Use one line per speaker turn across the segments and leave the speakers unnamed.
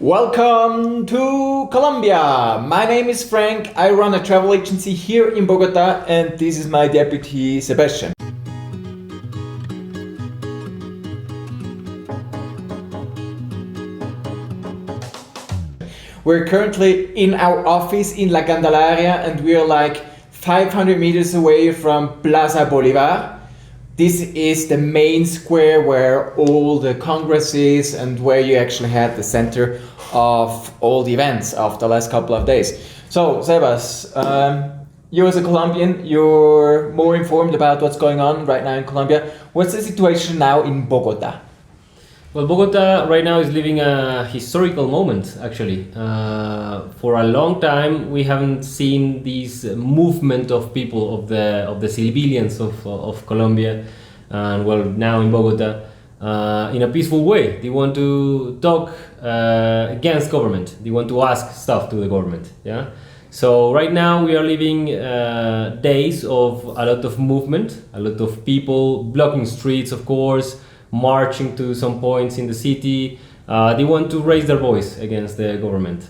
Welcome to Colombia! My name is Frank, I run a travel agency here in Bogota, and this is my deputy Sebastian. We're currently in our office in La Candelaria and we are like 500 meters away from Plaza Bolivar. This is the main square where all the Congress is and where you actually had the center of all the events of the last couple of days. So, Sebas, you as a Colombian, you're more informed about what's going on right now in Colombia. What's the situation now in Bogota?
Well, Bogota right now is living a historical moment, actually. For a long time, we haven't seen this movement of people, of the civilians of Colombia, and well, now in Bogota, in a peaceful way. They want to talk against government. They want to ask stuff to the government. Yeah. So right now we are living days of a lot of movement, a lot of people blocking streets, of course, marching to some points in the city. They want to raise their voice against the government.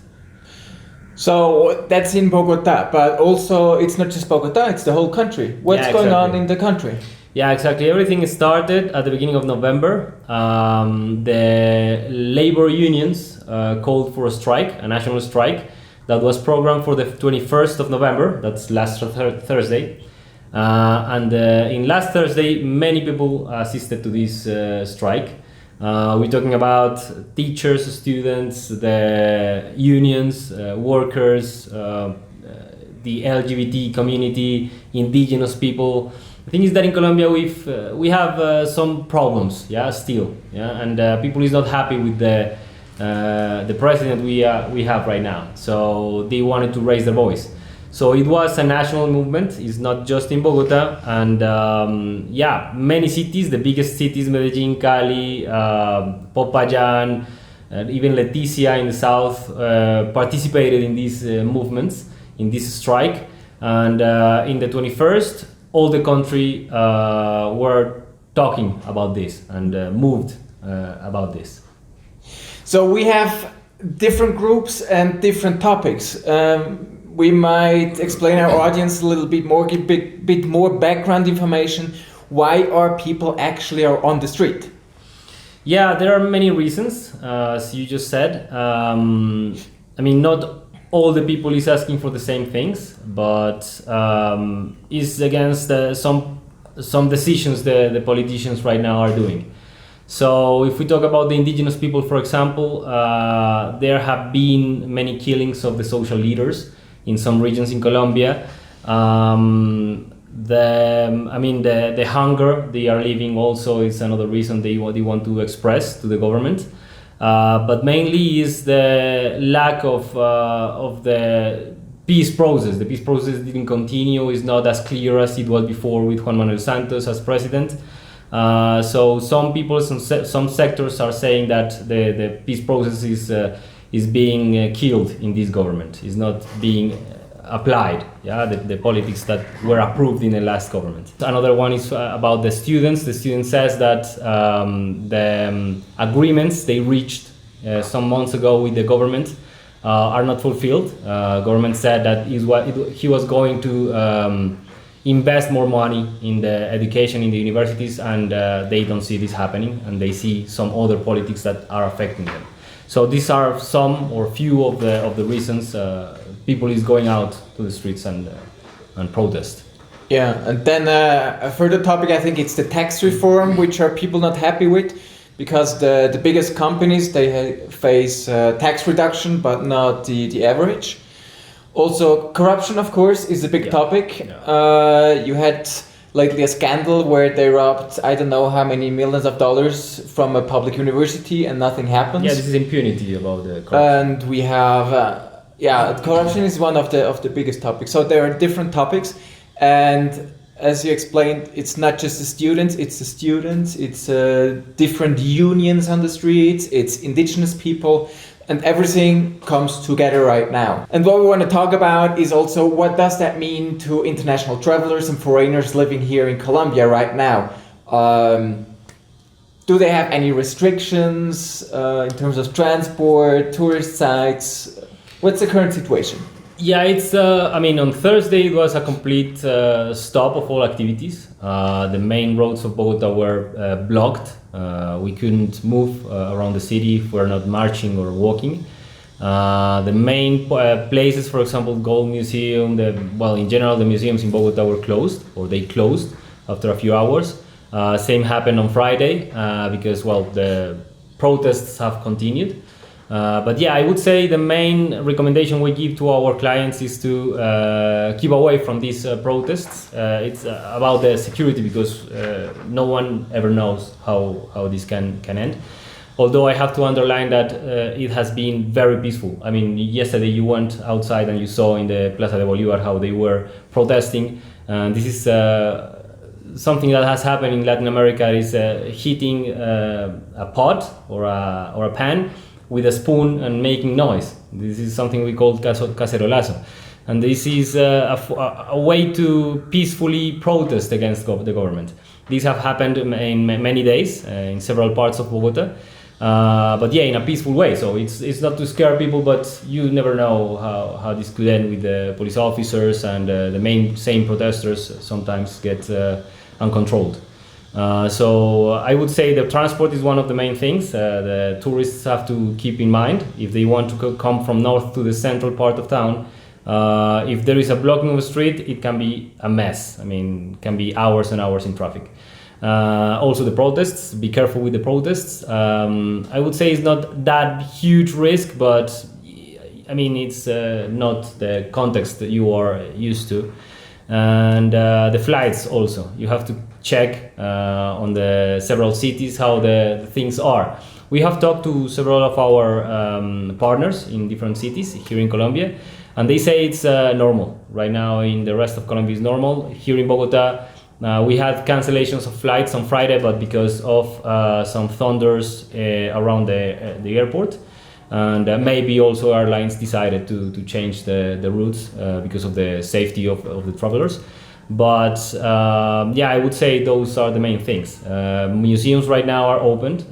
So that's in Bogota, but also it's not just Bogota, it's the whole country. What's going on in the country?
Yeah, exactly. Everything started at the beginning of November. The labor unions called for a strike, a national strike, that was programmed for the 21st of November, that's last Thursday. And in last Thursday, many people assisted to this strike. We're talking about teachers, students, the unions, workers, the LGBT community, indigenous people. The thing is that in Colombia we have some problems, still, and people is not happy with the president we have right now. So they wanted to raise their voice. So it was a national movement. It's not just in Bogota, and many cities, the biggest cities, Medellin, Cali, Popayán, even Leticia in the south, participated in these movements, in this strike. And in the 21st, all the country were talking about this and moved about this.
So we have different groups and different topics. We might explain our audience a little bit more, give bit more background information. Why are people actually are on the street?
Yeah, there are many reasons, as you just said. Not all the people is asking for the same things, but is against some decisions the politicians right now are doing. So if we talk about the indigenous people, for example, there have been many killings of the social leaders in some regions in Colombia. The hunger they are living also is another reason they want to express to the government. But mainly is the lack of the peace process. The peace process didn't continue, is not as clear as it was before with Juan Manuel Santos as president. So some people, some sectors are saying that the peace process is being killed in this government, is not being applied, the politics that were approved in the last government. Another one is about the students. The student says that the agreements they reached some months ago with the government are not fulfilled. Government said that he was going to invest more money in the education in the universities, and they don't see this happening, and they see some other politics that are affecting them. So these are some or few of the reasons people is going out to the streets and protest.
Yeah, and then a further topic, I think it's the tax reform, which are people not happy with, because the biggest companies, they face tax reduction, but not the average. Also, corruption, of course, is a big topic. You had lately a scandal where they robbed, I don't know how many millions of dollars from a public university and nothing happens.
Yeah, this is impunity about the corruption.
And we have, corruption is one of the biggest topics. So there are different topics, and as you explained, it's not just the students, it's different unions on the streets, it's indigenous people, and everything comes together right now. And what we want to talk about is also what does that mean to international travelers and foreigners living here in Colombia right now. Do they have any restrictions in terms of transport, tourist sites? What's the current situation?
Yeah, it's. I mean, on Thursday it was a complete stop of all activities. The main roads of Bogota were blocked. We couldn't move around the city if we're not marching or walking. The main places, for example, Gold Museum, in general, the museums in Bogota were closed, or they closed after a few hours. Same happened on Friday because, the protests have continued. But yeah, I would say the main recommendation we give to our clients is to keep away from these protests. It's about the security because no one ever knows how this can end. Although I have to underline that it has been very peaceful. I mean, yesterday you went outside and you saw in the Plaza de Bolívar how they were protesting. This is something that has happened in Latin America, is hitting a pot or a pan with a spoon and making noise. This is something we call cacerolazo. And this is a way to peacefully protest against the government. These have happened in many days in several parts of Bogota. But yeah, in a peaceful way. So it's not to scare people, but you never know how this could end with the police officers, and the same protesters sometimes get uncontrolled. So I would say the transport is one of the main things. The tourists have to keep in mind if they want to come from north to the central part of town. If there is a blocking of a street, it can be a mess. I mean, it can be hours and hours in traffic. Also the protests, be careful with the protests. I would say it's not that huge risk, but I mean, it's not the context that you are used to. And the flights also, you have to check on the several cities how the things are. We have talked to several of our partners in different cities here in Colombia, and they say it's normal. Right now in the rest of Colombia is normal. Here in Bogota, we had cancellations of flights on Friday, but because of some thunders around the airport, and maybe also airlines decided to change the routes because of the safety of the travelers. But yeah, I would say those are the main things. Museums right now are opened,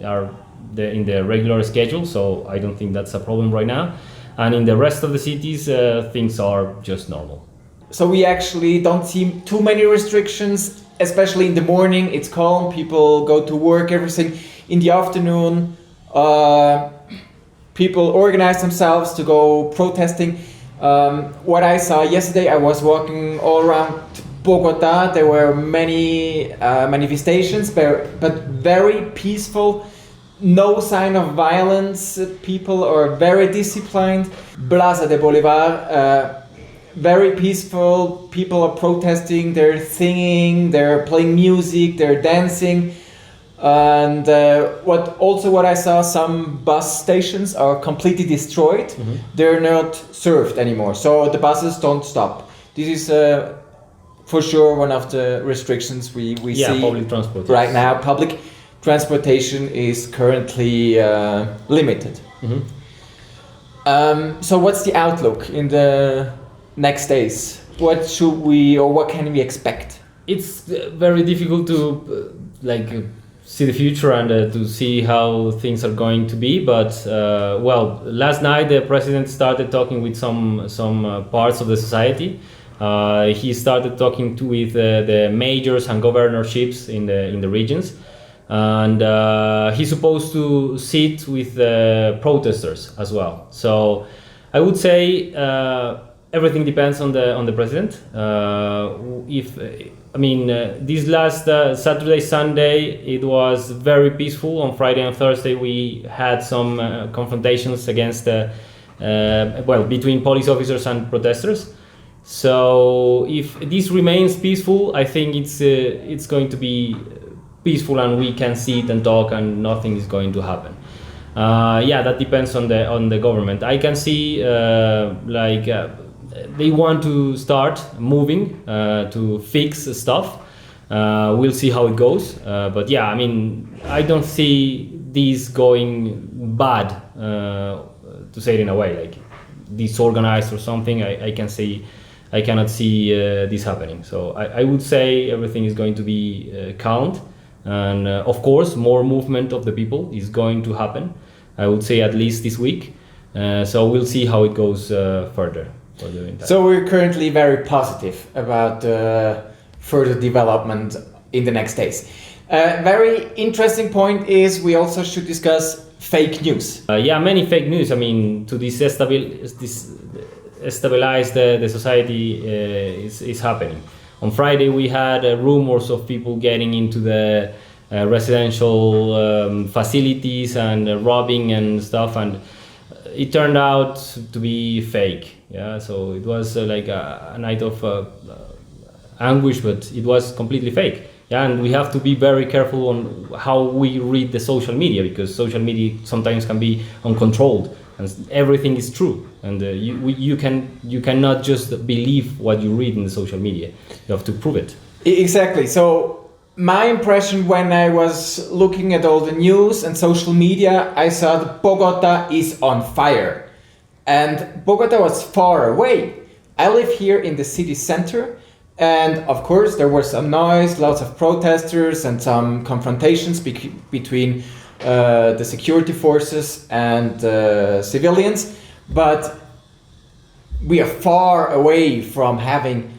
in the regular schedule, so I don't think that's a problem right now. And in the rest of the cities, things are just normal.
So we actually don't see too many restrictions, especially in the morning. It's calm, people go to work, everything. In the afternoon, people organize themselves to go protesting. What I saw yesterday, I was walking all around Bogota. There were many manifestations, but very peaceful. No sign of violence. People are very disciplined. Plaza de Bolívar, very peaceful. People are protesting, they're singing, they're playing music, they're dancing. And what I saw, some bus stations are completely destroyed. Mm-hmm. They're not served anymore, so the buses don't stop. This is for sure one of the restrictions we see
public transport
right now. Public transportation is currently limited. Mm-hmm. So what's the outlook in the next days? What should we, or what can we expect?
It's very difficult to see the future and to see how things are going to be. But last night the president started talking with some parts of the society. He started talking with the mayors and governorships in the regions, and he's supposed to sit with the protesters as well. So I would say everything depends on the president. This last Saturday, Sunday, it was very peaceful. On Friday and Thursday, we had some confrontations against between police officers and protesters. So if this remains peaceful, I think it's going to be peaceful, and we can sit and talk, and nothing is going to happen. That depends on the government. I can see they want to start moving to fix stuff. We'll see how it goes. But yeah, I mean, I don't see this going bad, to say it in a way, like disorganized or something. I cannot see this happening. So I would say everything is going to be calm. and of course more movement of the people is going to happen. I would say at least this week. So we'll see how it goes further.
So we're currently very positive about further development in the next days. Very interesting point is we also should discuss fake news.
Many fake news. I mean, to destabilize the society is happening. On Friday we had rumors of people getting into the residential facilities and robbing and stuff, and it turned out to be fake. Yeah, so it was like a night of anguish, but it was completely fake. Yeah, and we have to be very careful on how we read the social media, because social media sometimes can be uncontrolled and everything is true, and you cannot just believe what you read in the social media. You have to prove it.
Exactly. So my impression when I was looking at all the news and social media, I saw that Bogota is on fire. And Bogota was far away. I live here in the city center, and of course there was some noise, lots of protesters and some confrontations between the security forces and civilians, but we are far away from having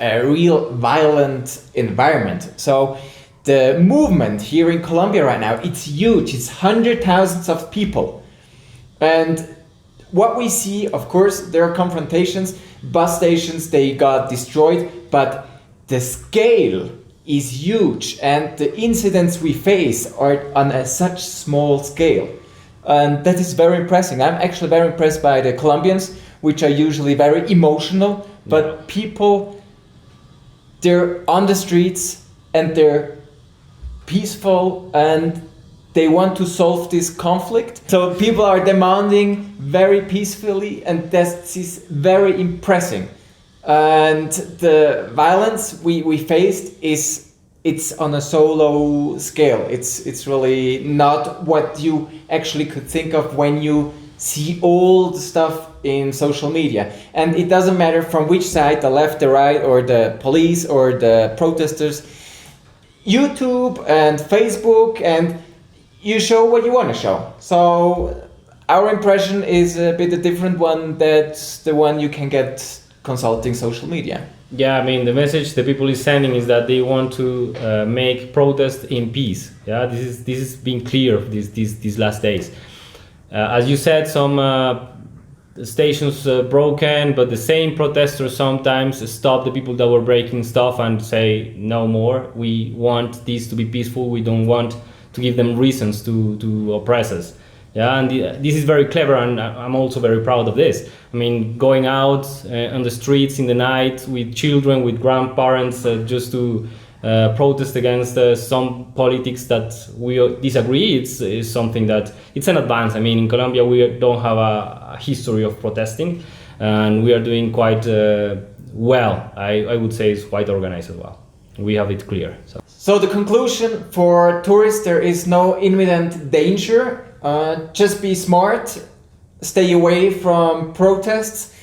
a real violent environment. So the movement here in Colombia right now, it's huge. It's hundreds of thousands of people. And what we see, of course, there are confrontations, bus stations, they got destroyed, but the scale is huge and the incidents we face are on such small scale. And that is very impressive. I'm actually very impressed by the Colombians, which are usually very emotional, but people, they're on the streets and they're peaceful and they want to solve this conflict. So people are demanding very peacefully, and that is very impressive. And the violence we faced it's on a solo scale. It's really not what you actually could think of when you see all the stuff in social media. And it doesn't matter from which side, the left, the right, or the police, or the protesters. YouTube and Facebook, and you show what you want to show. So our impression is a bit a different one. That's the one you can get consulting social media.
Yeah, I mean, the message the people is sending is that they want to make protest in peace. Yeah, this is being clear these last days. As you said, some stations broken, but the same protesters sometimes stop the people that were breaking stuff and say no more. We want this to be peaceful. We don't want to give them reasons to oppress us. Yeah, and this is very clever, and I'm also very proud of this. I mean, going out on the streets in the night with children, with grandparents, just to protest against some politics that we disagree, is something that it's an advance. I mean, in Colombia we don't have a history of protesting, and we are doing quite well. I would say it's quite organized as well. We have it clear.
So the conclusion for tourists, there is no imminent danger. Just be smart, stay away from protests.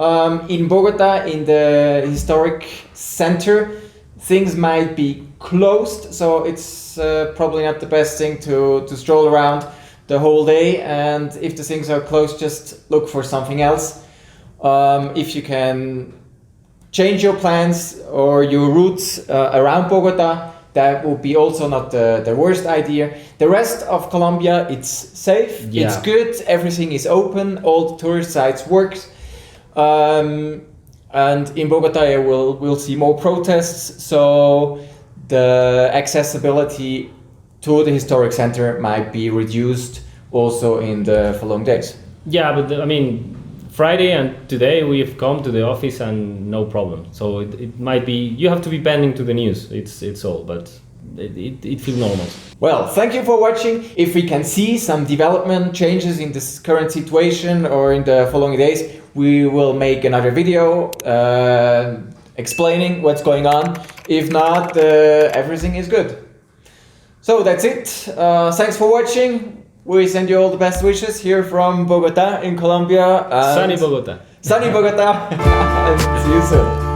In Bogota, in the historic center, things might be closed, so it's probably not the best thing to stroll around the whole day. And if the things are closed, just look for something else. If you can change your plans or your routes around Bogota, that would be also not the worst idea. The rest of Colombia, it's safe, it's good, everything is open, all the tourist sites work. And in Bogota we'll see more protests, so the accessibility to the historic center might be reduced also in the following days.
Yeah, but I mean, Friday and today we've come to the office and no problem. So it might be, you have to be bending to the news, it's all, but it feels normal.
Well, thank you for watching. If we can see some development changes in this current situation or in the following days, we will make another video explaining what's going on. If not, everything is good. So that's it. Thanks for watching. We send you all the best wishes here from Bogota in Colombia.
Sunny Bogota.
Sunny Bogota. And see you soon.